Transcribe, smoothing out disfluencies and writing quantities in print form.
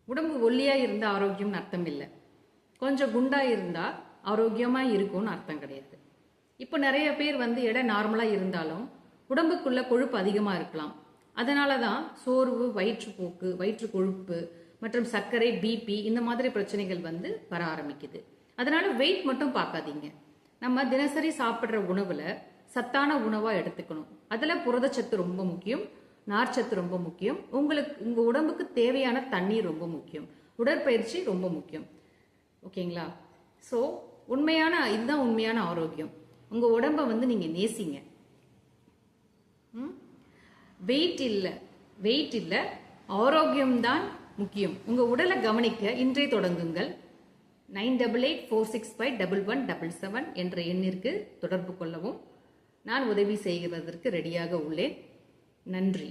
உடம்பு ஒல்லியாக இருந்தால் ஆரோக்கியம்னு அர்த்தம் இல்லை. கொஞ்சம் குண்டாக இருந்தால் ஆரோக்கியமாக இருக்கும்னு அர்த்தம் கிடையாது. இப்போ நிறைய பேர் எடை நார்மலாக இருந்தாலும் உடம்புக்குள்ள கொழுப்பு அதிகமாக இருக்கலாம். அதனால தான் சோர்வு, வயிற்றுப்போக்கு, வயிற்று கொழுப்பு மற்றும் சர்க்கரை, பிபி இந்த மாதிரி பிரச்சனைகள் வர ஆரம்பிக்குது. அதனால வெயிட் மட்டும் பார்க்காதீங்க. நம்ம தினசரி சாப்பிட்ற உணவுல சத்தான உணவா எடுத்துக்கணும். அதுல புரதச்சத்து ரொம்ப முக்கியம், நார்ச்சத்து ரொம்ப முக்கியம், உங்க உடம்புக்கு தேவையான தண்ணீர் ரொம்ப முக்கியம், உடற்பயிற்சி ரொம்ப முக்கியம். ஓகேங்களா? ஸோ இதுதான் உண்மையான ஆரோக்கியம். உங்க உடம்ப நீங்க நேசிங்க. வெயிட் இல்ல ஆரோக்கியம்தான் முக்கியம். உங்க உடலை கவனிக்க இன்றே தொடங்குங்கள். 9884651177 என்ற எண்ணிற்கு தொடர்பு கொள்ளவும். நான் உதவி செய்வதற்கு ரெடியாக உள்ளேன். நன்றி.